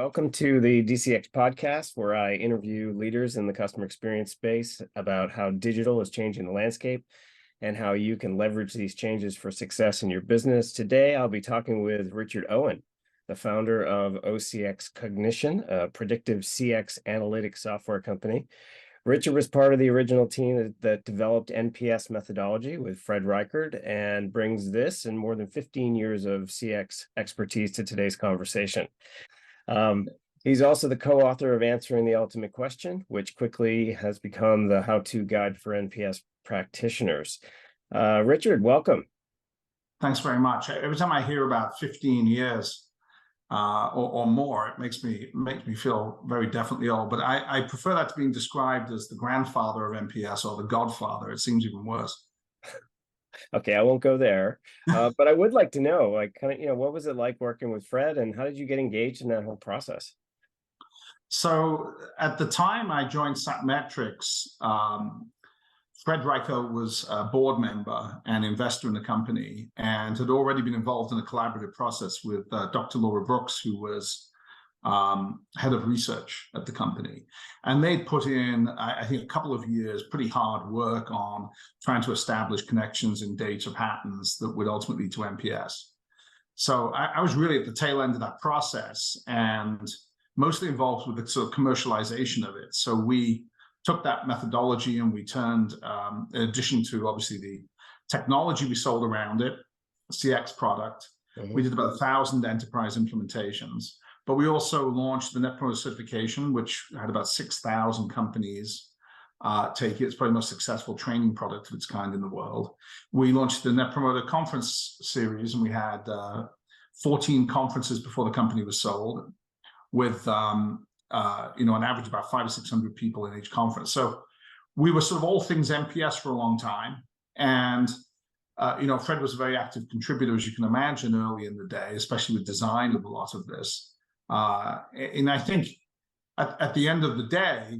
Welcome to the DCX podcast, where I interview leaders in the customer experience space about how digital is changing the landscape and how you can leverage these changes for success in your business. Today, I'll be talking with Richard Owen, the founder of OCX Cognition, a predictive CX analytics software company. Richard was part of the original team that developed NPS methodology with Fred Reichheld and brings this and more than 15 years of CX expertise to today's conversation. He's also the co-author of Answering the Ultimate Question, which quickly has become the how-to guide for NPS practitioners. Richard, welcome. Thanks very much. Every time I hear about 15 years or more, it makes me feel very definitely old. But I prefer that to being described as the grandfather of NPS or the godfather. It seems even worse. Okay, I won't go there, but I would like to know, what was it like working with Fred, and how did you get engaged in that whole process? So at the time I joined Satmetrics, Fred Reichheld was a board member and investor in the company and had already been involved in a collaborative process with Dr. Laura Brooks, who was head of research at the company. And they'd put in, I think, a couple of years, pretty hard work on trying to establish connections in data patterns that would ultimately lead to NPS. So I was really at the tail end of that process and mostly involved with the sort of commercialization of it. So we took that methodology and we turned, in addition to obviously the technology we sold around it, CX product, we did about 1,000 enterprise implementations. But we also launched the Net Promoter Certification, which had about 6,000 companies take it. It's probably the most successful training product of its kind in the world. We launched the Net Promoter Conference series, and we had 14 conferences before the company was sold, with an average about 500 or 600 people in each conference. So we were sort of all things NPS for a long time, and Fred was a very active contributor, as you can imagine, early in the day, especially with design of a lot of this. And I think at the end of the day,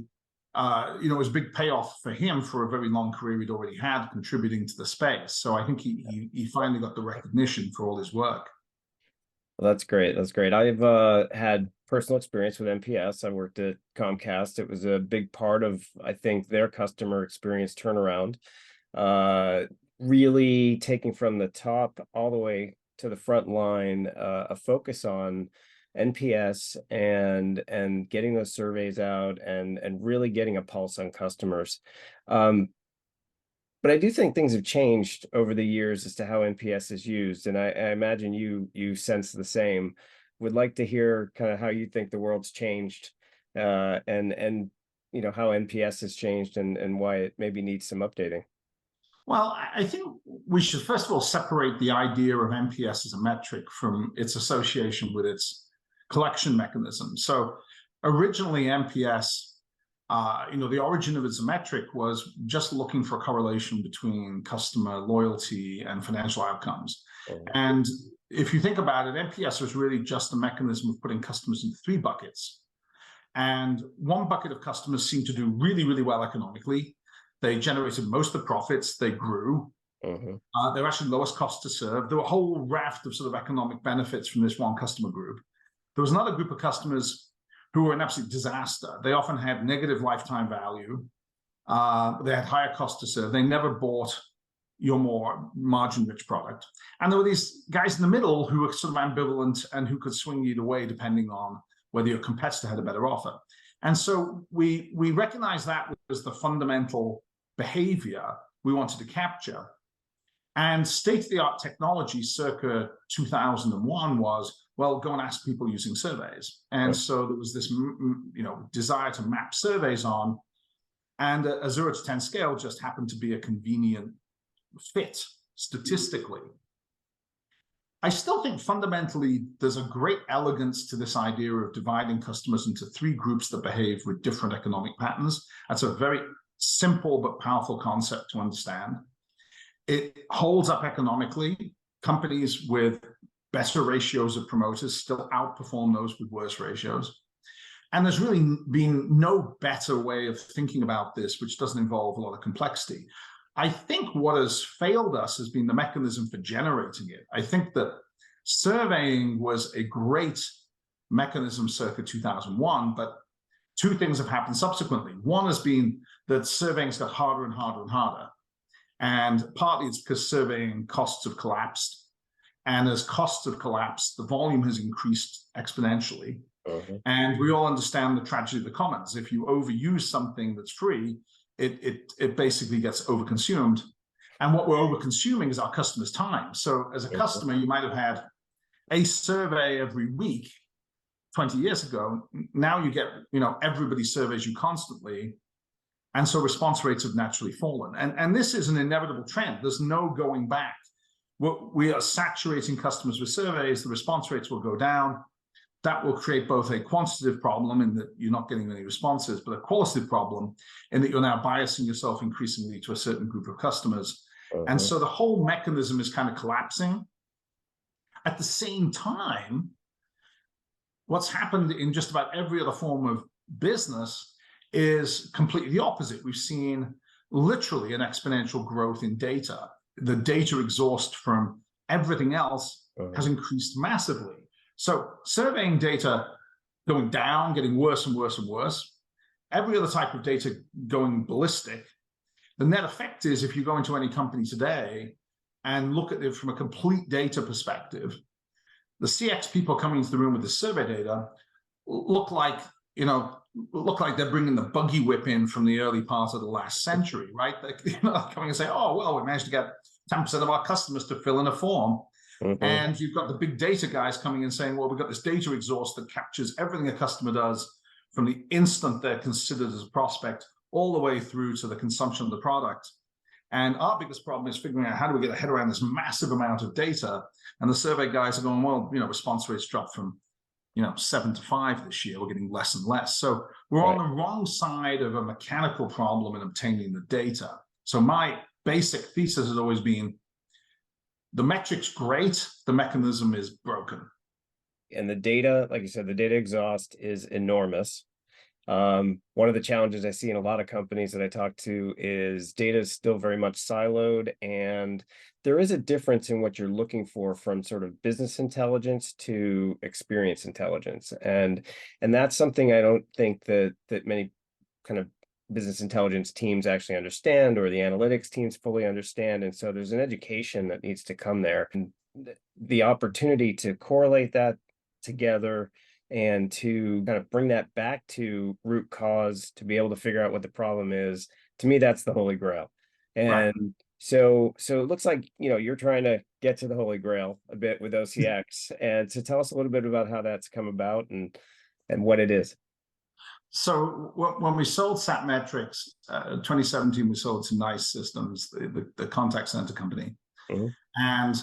it was a big payoff for him for a very long career he'd already had contributing to the space. So I think he finally got the recognition for all his work. Well, that's great. That's great. I've had personal experience with NPS. I worked at Comcast. It was a big part of, I think, their customer experience turnaround, really taking from the top all the way to the front line, a focus on NPS and getting those surveys out and really getting a pulse on customers. But I do think things have changed over the years as to how NPS is used, and I imagine you sense the same. Would like to hear kind of how you think the world's changed, and how NPS has changed and why it maybe needs some updating. Well, I think we should first of all separate the idea of NPS as a metric from its association with its collection mechanism. So originally NPS, the origin of it as a metric was just looking for a correlation between customer loyalty and financial outcomes. And if you think about it, NPS was really just a mechanism of putting customers into three buckets. And one bucket of customers seemed to do really, really well economically. They generated most of the profits, they grew. They were actually lowest cost to serve. There were a whole raft of sort of economic benefits from this one customer group. There was another group of customers who were an absolute disaster. They often had negative lifetime value. They had higher cost to serve. They never bought your more margin-rich product. And there were these guys in the middle who were sort of ambivalent and who could swing either way depending on whether your competitor had a better offer. And so we recognized that was the fundamental behavior we wanted to capture. And state-of-the-art technology circa 2001 was, well, go and ask people using surveys. And so there was this, desire to map surveys on, and a 0 to 10 scale just happened to be a convenient fit statistically. I still think fundamentally there's a great elegance to this idea of dividing customers into three groups that behave with different economic patterns. That's a very simple but powerful concept to understand. It holds up economically. Companies with better ratios of promoters still outperform those with worse ratios. And there's really been no better way of thinking about this, which doesn't involve a lot of complexity. I think what has failed us has been the mechanism for generating it. I think that surveying was a great mechanism circa 2001, but two things have happened subsequently. One has been that surveying's got harder and harder and harder. And partly it's because surveying costs have collapsed. And as costs have collapsed, the volume has increased exponentially. And we all understand the tragedy of the commons. If you overuse something that's free, it basically gets overconsumed. And what we're overconsuming is our customers' time. So as a customer, you might have had a survey every week 20 years ago. Now you get, everybody surveys you constantly. And so response rates have naturally fallen. And this is an inevitable trend. There's no going back. We are saturating customers with surveys. The response rates will go down. That will create both a quantitative problem in that you're not getting many responses, but a qualitative problem in that you're now biasing yourself increasingly to a certain group of customers. And so the whole mechanism is kind of collapsing. At the same time, what's happened in just about every other form of business is completely the opposite. We've seen literally an exponential growth in data. The data exhaust from everything else has increased massively. So surveying data going down, getting worse and worse and worse, every other type of data going ballistic. The net effect is if you go into any company today and look at it from a complete data perspective, the CX people coming into the room with the survey data look like they're bringing the buggy whip in from the early part of the last century, right? They're coming and say, oh, well, we managed to get 10% of our customers to fill in a form. And you've got the big data guys coming in saying, well, we've got this data exhaust that captures everything a customer does from the instant they're considered as a prospect all the way through to the consumption of the product. And our biggest problem is figuring out how do we get a head around this massive amount of data. And the survey guys are going, well, response rates dropped from 7 to 5 this year. We're getting less and less. So we're on the wrong side of a mechanical problem in obtaining the data. So my basic thesis has always been, the metric's great, the mechanism is broken. And the data, like you said, the data exhaust is enormous. One of the challenges I see in a lot of companies that I talk to is data is still very much siloed, and there is a difference in what you're looking for from sort of business intelligence to experience intelligence. And that's something I don't think that many kind of business intelligence teams actually understand, or the analytics teams fully understand. And so there's an education that needs to come there, and the opportunity to correlate that together and to kind of bring that back to root cause, to be able to figure out what the problem is. To me, that's the Holy Grail. And so it looks like, you're trying to get to the Holy Grail a bit with OCX. And so tell us a little bit about how that's come about and what it is. So when we sold Satmetrics, 2017, we sold to Nice Systems, the contact center company. And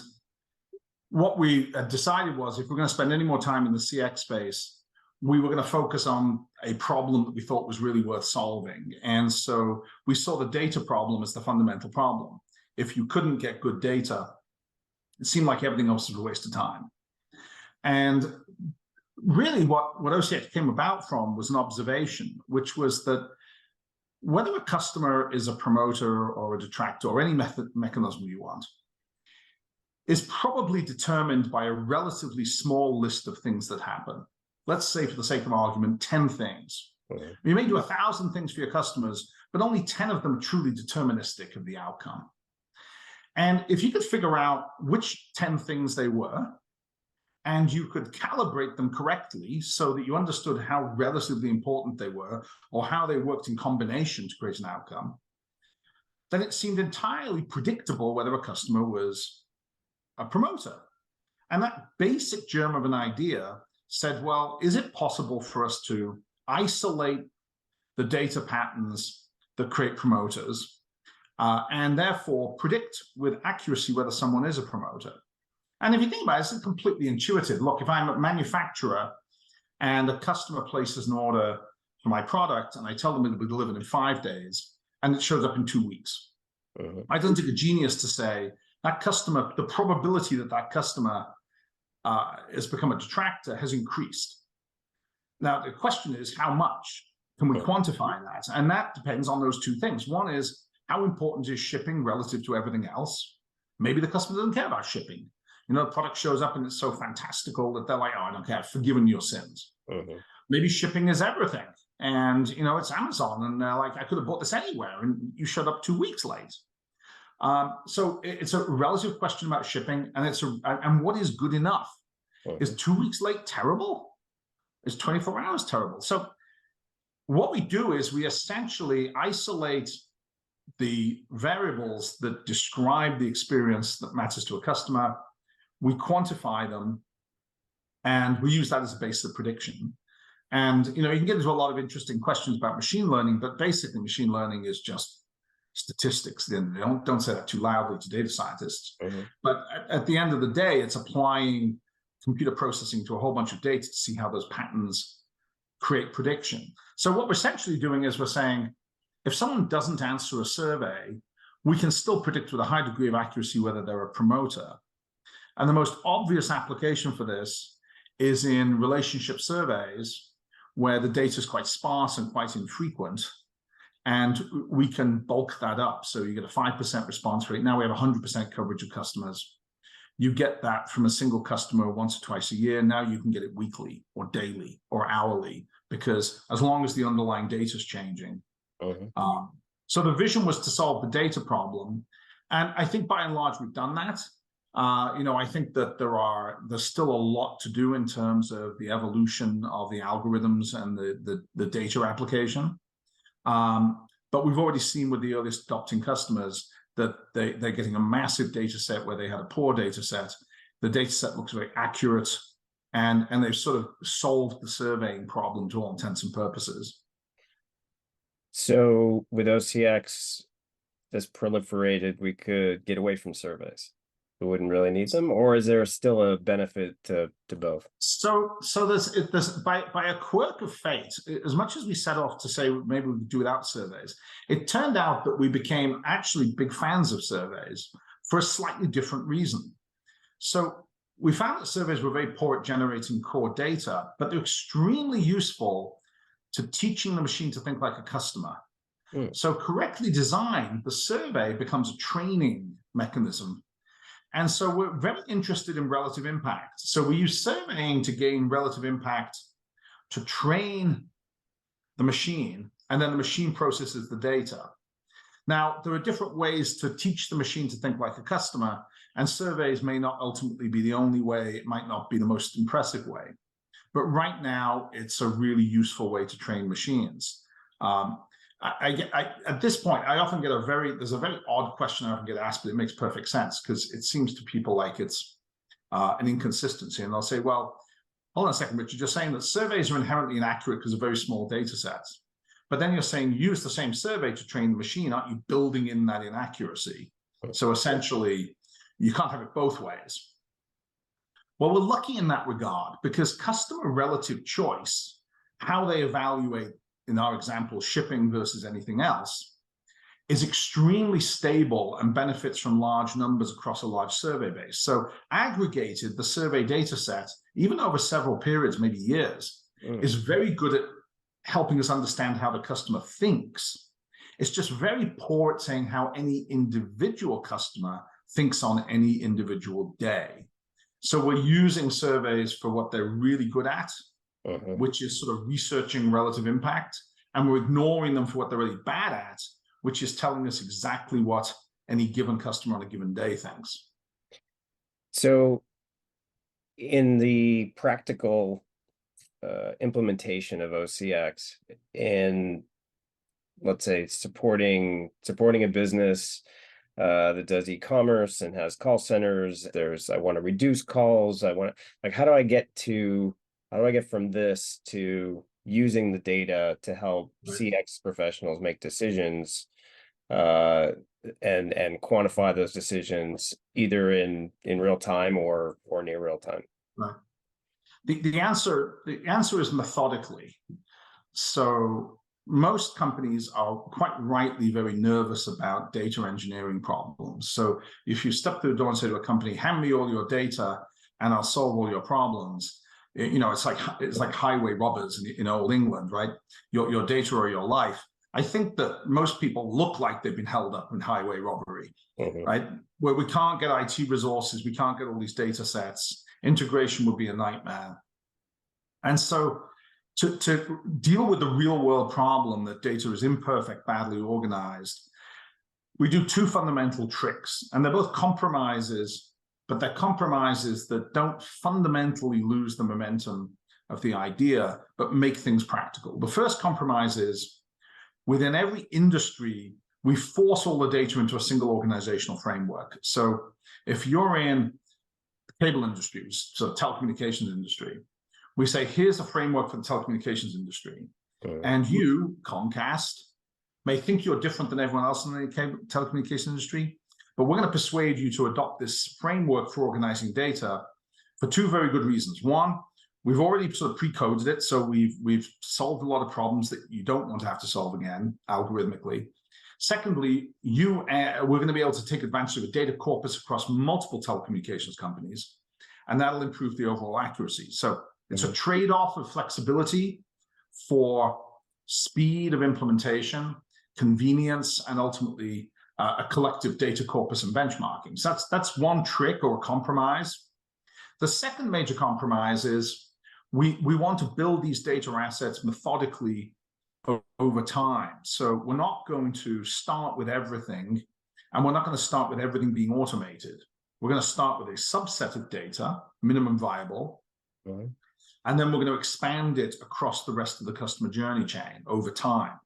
what we decided was, if we're going to spend any more time in the CX space, we were going to focus on a problem that we thought was really worth solving. And so we saw the data problem as the fundamental problem. If you couldn't get good data, it seemed like everything else was a waste of time. And really what OCX came about from was an observation, which was that whether a customer is a promoter or a detractor or any mechanism you want, is probably determined by a relatively small list of things that happen. Let's say, for the sake of argument, 10 things. You may do 1,000 things for your customers, but only 10 of them are truly deterministic of the outcome. And if you could figure out which 10 things they were, and you could calibrate them correctly so that you understood how relatively important they were or how they worked in combination to create an outcome, then it seemed entirely predictable whether a customer was a promoter. And that basic germ of an idea said, well, is it possible for us to isolate the data patterns that create promoters and therefore predict with accuracy whether someone is a promoter? And if you think about it, it's completely intuitive. Look, if I'm a manufacturer and a customer places an order for my product and I tell them it'll be delivered in 5 days and it shows up in 2 weeks, I don't take a genius to say that customer, the probability that that customer has become a detractor has increased. Now, the question is, how much can we quantify that? And that depends on those two things. One is, how important is shipping relative to everything else? Maybe the customer doesn't care about shipping. The product shows up and it's so fantastical that they're like, oh, I don't care, I've forgiven your sins. Mm-hmm. Maybe shipping is everything. And, it's Amazon. And they're like, I could have bought this anywhere. And you showed up 2 weeks late. So it's a relative question about shipping. And what is good enough? Mm-hmm. Is 2 weeks late terrible? Is 24 hours terrible? So what we do is we essentially isolate the variables that describe the experience that matters to a customer. We quantify them, and we use that as a basis of prediction. And you can get into a lot of interesting questions about machine learning, but basically machine learning is just statistics. Then don't say that too loudly to data scientists. Mm-hmm. But at the end of the day, it's applying computer processing to a whole bunch of data to see how those patterns create prediction. So what we're essentially doing is we're saying, if someone doesn't answer a survey, we can still predict with a high degree of accuracy whether they're a promoter. And the most obvious application for this is in relationship surveys, where the data is quite sparse and quite infrequent. And we can bulk that up. So you get a 5% response rate. Now we have 100% coverage of customers. You get that from a single customer once or twice a year. Now you can get it weekly or daily or hourly, because as long as the underlying data is changing. Mm-hmm. So the vision was to solve the data problem. And I think by and large, we've done that. I think that there's still a lot to do in terms of the evolution of the algorithms and the data application. But we've already seen with the earliest adopting customers that they're getting a massive data set where they had a poor data set. The data set looks very accurate, and they've sort of solved the surveying problem to all intents and purposes. So with OCX, this proliferated, we could get away from surveys. We wouldn't really need them, or is there still a benefit to both? So there's by a quirk of fate, as much as we set off to say maybe we could do without surveys, it turned out that we became actually big fans of surveys for a slightly different reason. So we found that surveys were very poor at generating core data, but they're extremely useful to teaching the machine to think like a customer. Mm. So correctly designed, the survey becomes a training mechanism. And so we're very interested in relative impact. So we use surveying to gain relative impact to train the machine, and then the machine processes the data. Now, there are different ways to teach the machine to think like a customer, and surveys may not ultimately be the only way. It might not be the most impressive way. But right now, it's a really useful way to train machines. At this point, I often get there's a very odd question I often get asked, but it makes perfect sense, because it seems to people like it's an inconsistency. And they'll say, well, hold on a second, Richard, you're saying that surveys are inherently inaccurate because of very small data sets. But then you're saying use the same survey to train the machine. Aren't you building in that inaccuracy? So essentially, you can't have it both ways. Well, we're lucky in that regard, because customer relative choice, how they evaluate, in our example, shipping versus anything else, is extremely stable and benefits from large numbers across a large survey base. So aggregated, the survey data set, even over several periods, maybe years, is very good at helping us understand how the customer thinks. It's just very poor at saying how any individual customer thinks on any individual day. So we're using surveys for what they're really good at, which is sort of researching relative impact, and we're ignoring them for what they're really bad at, which is telling us exactly what any given customer on a given day thinks. So in the practical implementation of OCX, in, let's say, supporting a business that does e-commerce and has call centers, I want to reduce calls, how do I get from this to using the data to help CX professionals make decisions and quantify those decisions either in real time or near real time? Right. The answer is methodically. So most companies are quite rightly very nervous about data engineering problems. So if you step through the door and say to a company, hand me all your data and I'll solve all your problems, it's like highway robbers in old England, right? Your data or your life. I think that most people look like they've been held up in highway robbery, right? Where we can't get IT resources, we can't get all these data sets, integration would be a nightmare. And so to deal with the real world problem that data is imperfect, badly organized, we do two fundamental tricks, and they're both compromises, but they're compromises that don't fundamentally lose the momentum of the idea, but make things practical. The first compromise is, within every industry, we force all the data into a single organizational framework. So if you're in the cable industry, so telecommunications industry, we say, here's a framework for the telecommunications industry. And you, Comcast, may think you're different than everyone else in the telecommunications industry, but we're going to persuade you to adopt this framework for organizing data for two very good reasons. One, we've already sort of pre-coded it, so we've solved a lot of problems that you don't want to have to solve again, algorithmically. Secondly, we're going to be able to take advantage of a data corpus across multiple telecommunications companies, and that'll improve the overall accuracy. So it's a trade-off of flexibility for speed of implementation, convenience, and ultimately a collective data corpus and benchmarking. So that's one trick or a compromise. The second major compromise is we want to build these data assets methodically over time. So we're not going to start with everything, and we're not going to start with everything being automated. We're going to start with a subset of data, minimum viable, and then we're going to expand it across the rest of the customer journey chain over time.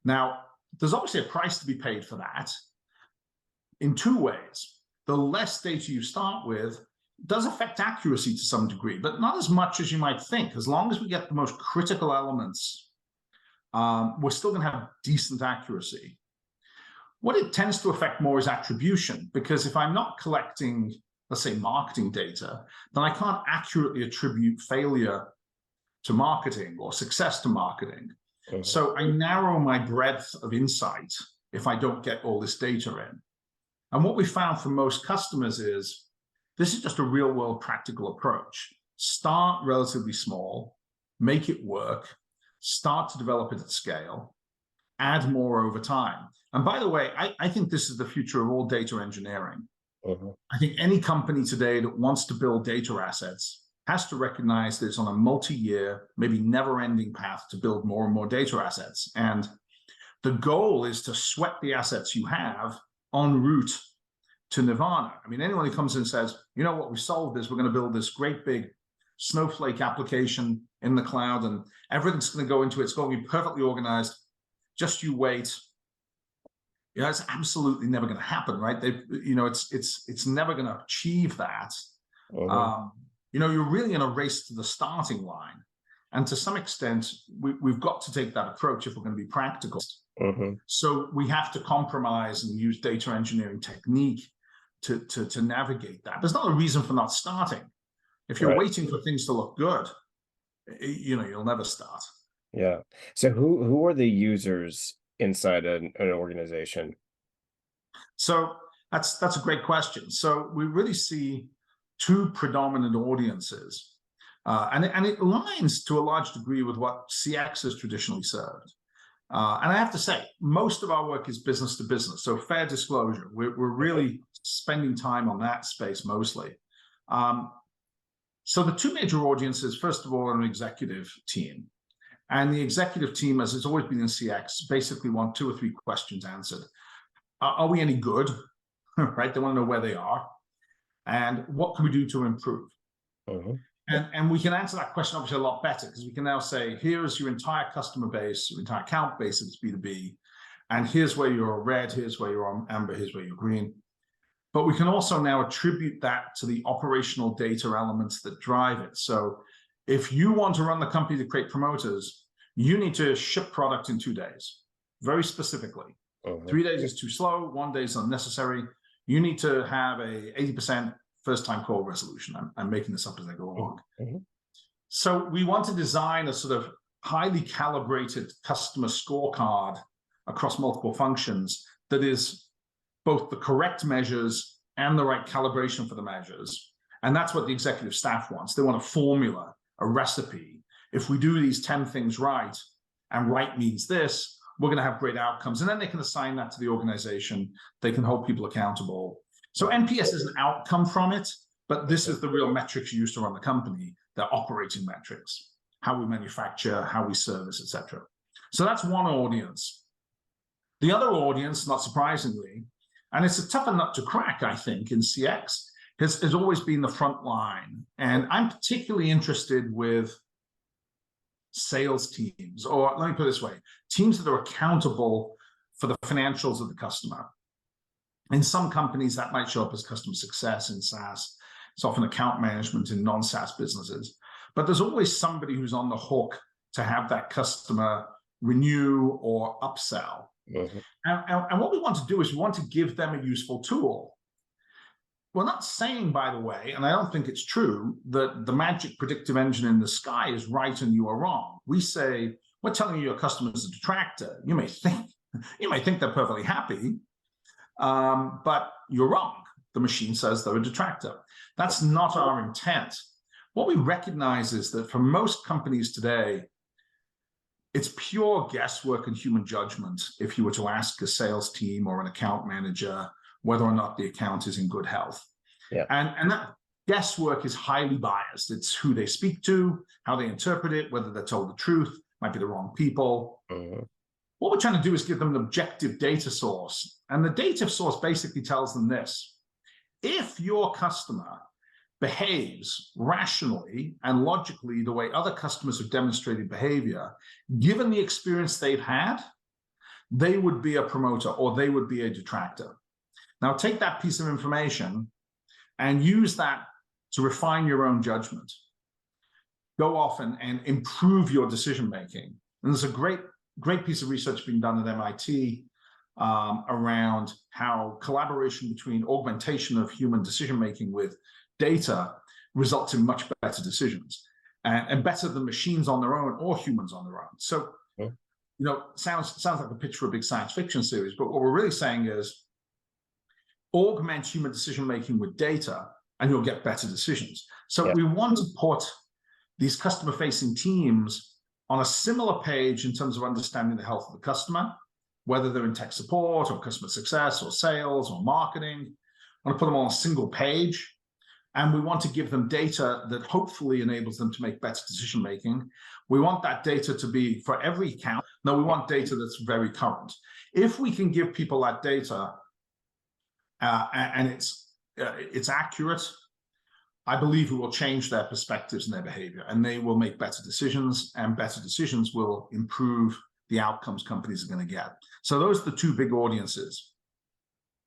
Now, there's obviously a price to be paid for that in two ways. The less data you start with does affect accuracy to some degree, but not as much as you might think. As long as we get the most critical elements, we're still going to have decent accuracy. What it tends to affect more is attribution, because if I'm not collecting, let's say, marketing data, then I can't accurately attribute failure to marketing or success to marketing. So I narrow my breadth of insight if I don't get all this data in. And what we found for most customers is, this is just a real world practical approach. Start relatively small, make it work, start to develop it at scale, add more over time. And by the way, I think this is the future of all data engineering. I think any company today that wants to build data assets has to recognize that it's on a multi-year, maybe never-ending path to build more and more data assets. And the goal is to sweat the assets you have en route to nirvana. I mean, anyone who comes in and says, you know what, we solved this, we're going to build this great big snowflake application in the cloud, and everything's going to go into it, it's going to be perfectly organized, just you wait. You know, it's absolutely never going to happen, right? It's never going to achieve that. You know, you're really in a race to the starting line. And to some extent, we've got to take that approach if we're going to be practical. So we have to compromise and use data engineering technique to navigate that. There's not a reason for not starting. If you're waiting for things to look good, you know, you'll never start. Yeah. So who are the users inside an organization? So that's a great question. So we really see two predominant audiences, and it aligns to a large degree with what CX has traditionally served. And I have to say, most of our work is business to business. So fair disclosure, we're really spending time on that space mostly. So the two major audiences, first of all, are an executive team. And the executive team, as it's always been in CX, basically want two or three questions answered. Are we any good? Right? They want to know where they are. And what can we do to improve? And we can answer that question obviously a lot better, because we can now say, here's your entire customer base, your entire account base if it's B2B, and here's where you're red, here's where you're amber, here's where you're green. But we can also now attribute that to the operational data elements that drive it. So if you want to run the company to create promoters, you need to ship product in 2 days, very specifically. 3 days is too slow, 1 day is unnecessary. You need to have a 80% first-time call resolution. I'm making this up as I go along. So we want to design a sort of highly calibrated customer scorecard across multiple functions that is both the correct measures and the right calibration for the measures. And that's what the executive staff wants. They want a formula, a recipe. If we do these 10 things right, and right means this, we're going to have great outcomes. And then they can assign that to the organization. They can hold people accountable. So NPS is an outcome from it, but this is the real metrics used to run the company. They're operating metrics, how we manufacture, how we service, etc. So that's one audience. The other audience, not surprisingly, and it's a tougher nut to crack, I think, in CX, has always been the front line. And I'm particularly interested with sales teams, or let me put it this way, teams that are accountable for the financials of the customer. In some companies, that might show up as customer success in SaaS. It's often account management in non-SaaS businesses. But there's always somebody who's on the hook to have that customer renew or upsell. Mm-hmm. And what we want to do is we want to give them a useful tool. We're not saying, by the way, and I don't think it's true, that the magic predictive engine in the sky is right and you are wrong. We say, we're telling you your customer is a detractor. You may think they're perfectly happy, but you're wrong. The machine says they're a detractor. That's not our intent. What we recognize is that for most companies today, it's pure guesswork and human judgment if you were to ask a sales team or an account manager whether or not the account is in good health. Yeah. And that guesswork is highly biased. It's who they speak to, how they interpret it, whether they're told the truth, might be the wrong people. Mm-hmm. What we're trying to do is give them an objective data source. And the data source basically tells them this: if your customer behaves rationally and logically the way other customers have demonstrated behavior, given the experience they've had, they would be a promoter or they would be a detractor. Now take that piece of information and use that to refine your own judgment. Go off and improve your decision-making. And there's a great piece of research being done at MIT around how collaboration between augmentation of human decision-making with data results in much better decisions and better than machines on their own or humans on their own. So, sounds like a pitch for a big science fiction series, but what we're really saying is augment human decision-making with data and you'll get better decisions. So we want to put these customer-facing teams on a similar page in terms of understanding the health of the customer, whether they're in tech support or customer success or sales or marketing. I want to put them on a single page. And we want to give them data that hopefully enables them to make better decision-making. We want that data to be for every account. No, we want data that's very current. If we can give people that data and it's accurate, I believe it will change their perspectives and their behavior, and they will make better decisions, and better decisions will improve the outcomes companies are going to get. So those are the two big audiences.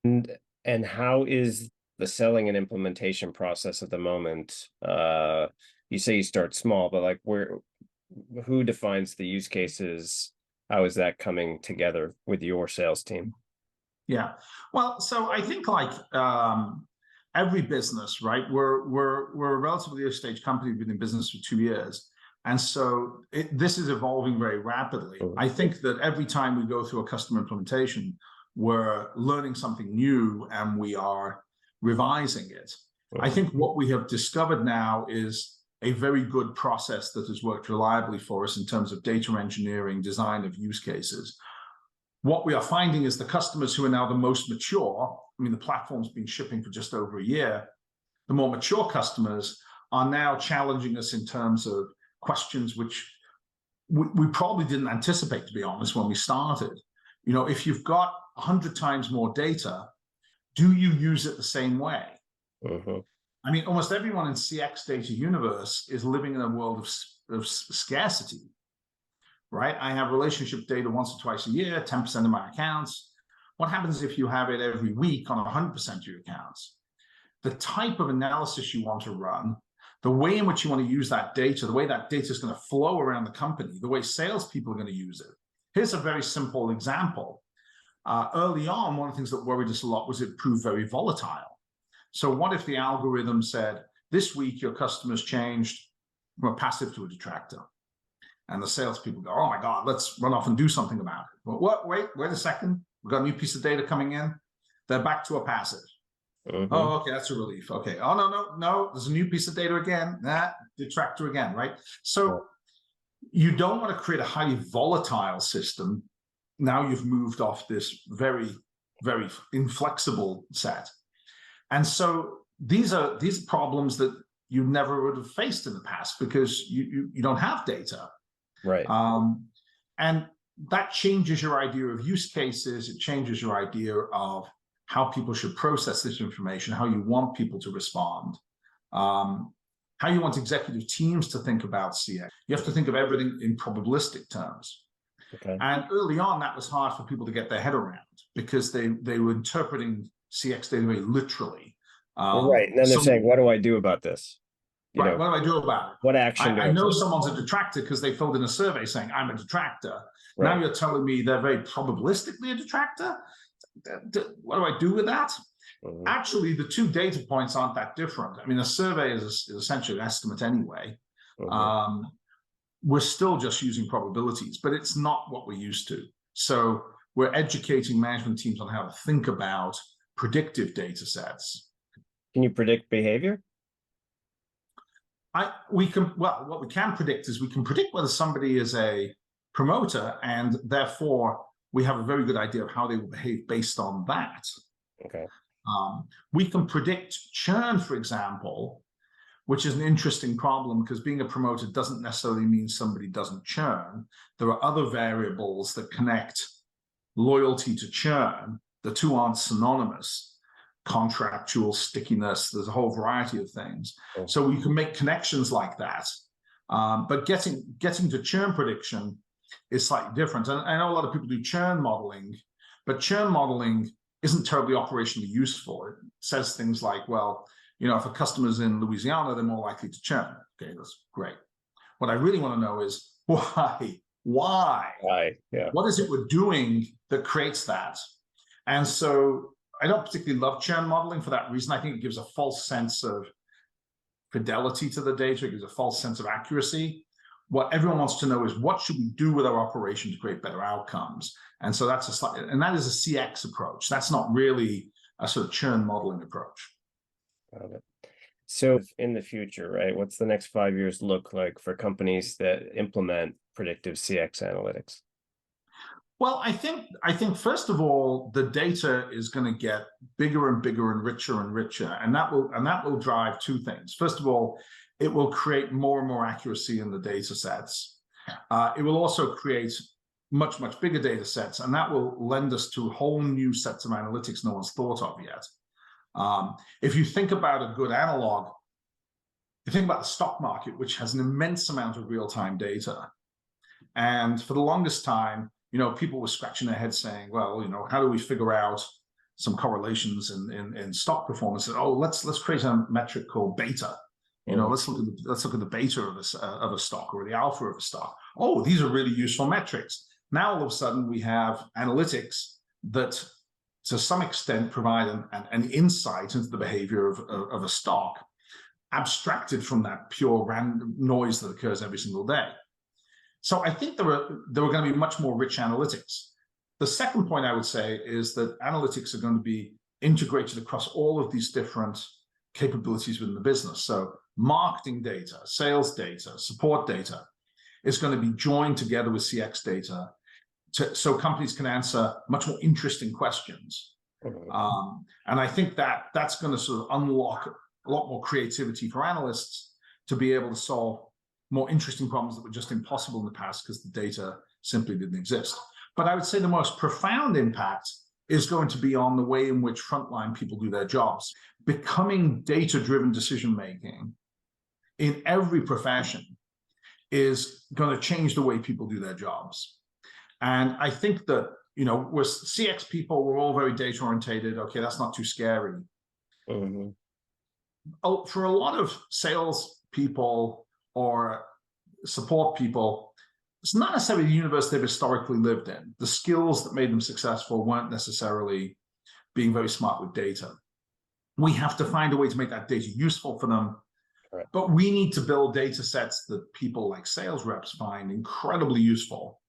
And how is the selling and implementation process at the moment? You say you start small, but like who defines the use cases? How is that coming together with your sales team? Yeah, well, so I think like every business, right? We're a relatively early stage company. We've been in business for 2 years. And so this is evolving very rapidly. Mm-hmm. I think that every time we go through a customer implementation, we're learning something new and we are revising it. I think what we have discovered now is a very good process that has worked reliably for us in terms of data engineering, design of use cases. What we are finding is the customers who are now the most mature, I mean, the platform's been shipping for just over a year, the more mature customers are now challenging us in terms of questions which we probably didn't anticipate, to be honest, when we started. If you've got 100 times more data, do you use it the same way? Mm-hmm. I mean, almost everyone in CX data universe is living in a world of scarcity, right? I have relationship data once or twice a year, 10% of my accounts. What happens if you have it every week on 100% of your accounts? The type of analysis you want to run, the way in which you want to use that data, the way that data is going to flow around the company, the way salespeople are going to use it. Here's a very simple example. Early on, one of the things that worried us a lot was it proved very volatile. So what if the algorithm said, this week your customers changed from a passive to a detractor? And the salespeople go, oh my God, let's run off and do something about it. But wait a second. We've got a new piece of data coming in. They're back to a passive. Mm-hmm. Oh, okay, that's a relief. Okay. Oh, no, there's a new piece of data again. Detractor again, right? So you don't want to create a highly volatile system now you've moved off this very, very inflexible set. And so these are problems that you never would have faced in the past because you don't have data. Right. And that changes your idea of use cases. It changes your idea of how people should process this information, how you want people to respond, how you want executive teams to think about CX. You have to think of everything in probabilistic terms. Okay. And early on, that was hard for people to get their head around because they were interpreting CX data very literally. Right. And then they're saying, what do I do about this? Right. What do I do about it? What action do I know someone's a detractor because they filled in a survey saying, I'm a detractor. Right. Now you're telling me they're very probabilistically a detractor? What do I do with that? Mm-hmm. Actually, the two data points aren't that different. I mean, a survey is essentially an estimate anyway. Mm-hmm. We're still just using probabilities, but it's not what we're used to. So we're educating management teams on how to think about predictive data sets. Can you predict behavior? What we can predict is we can predict whether somebody is a promoter, and therefore we have a very good idea of how they will behave based on that. Okay. We can predict churn, for example, which is an interesting problem because being a promoter doesn't necessarily mean somebody doesn't churn. There are other variables that connect loyalty to churn. The two aren't synonymous. Contractual stickiness, there's a whole variety of things. Oh. So we can make connections like that. But getting to churn prediction is slightly different. And I know a lot of people do churn modeling, but churn modeling isn't terribly operationally useful. It says things like, well, you know, if a customer's in Louisiana, they're more likely to churn. Okay, that's great. What I really want to know is why? Why? Yeah. What is it we're doing that creates that? And so I don't particularly love churn modeling for that reason. I think it gives a false sense of fidelity to the data. It gives a false sense of accuracy. What everyone wants to know is what should we do with our operation to create better outcomes? And so that is a CX approach. That's not really a sort of churn modeling approach. Got it. So in the future, right, what's the next 5 years look like for companies that implement predictive CX analytics? Well, I think first of all, the data is going to get bigger and bigger and richer, and that will drive two things. First of all, it will create more and more accuracy in the data sets. It will also create much bigger data sets, and that will lend us to whole new sets of analytics no one's thought of yet. If you think about a good analog, you think about the stock market, which has an immense amount of real-time data, and for the longest time, you know, people were scratching their heads saying, well, you know, how do we figure out some correlations in stock performance? And, oh, let's create a metric called beta. You know, let's look at the beta of a stock or the alpha of a stock. Oh, these are really useful metrics. Now all of a sudden we have analytics that, to some extent, provide an insight into the behavior of a stock, abstracted from that pure random noise that occurs every single day. So I think there were going to be much more rich analytics. The second point I would say is that analytics are going to be integrated across all of these different capabilities within the business. So marketing data, sales data, support data is going to be joined together with CX data so companies can answer much more interesting questions. And I think that's going to sort of unlock a lot more creativity for analysts to be able to solve more interesting problems that were just impossible in the past because the data simply didn't exist. But I would say the most profound impact is going to be on the way in which frontline people do their jobs. Becoming data-driven decision-making in every profession is going to change the way people do their jobs. And I think that, you know, we're CX people, we're all very data-orientated. Okay, that's not too scary. Mm-hmm. For a lot of sales people or support people, it's not necessarily the universe they've historically lived in. The skills that made them successful weren't necessarily being very smart with data. We have to find a way to make that data useful for them. Right. But we need to build data sets that people like sales reps find incredibly useful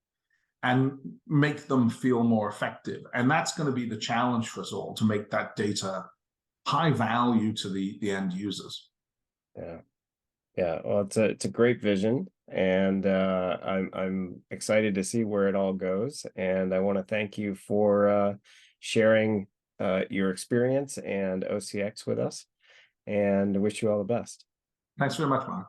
and make them feel more effective. And that's going to be the challenge for us all, to make that data high value to the end users. Yeah. Yeah, well, it's a great vision. and I'm excited to see where it all goes. And I want to thank you for sharing your experience and OCX with us, and wish you all the best. Thanks very much, Mark.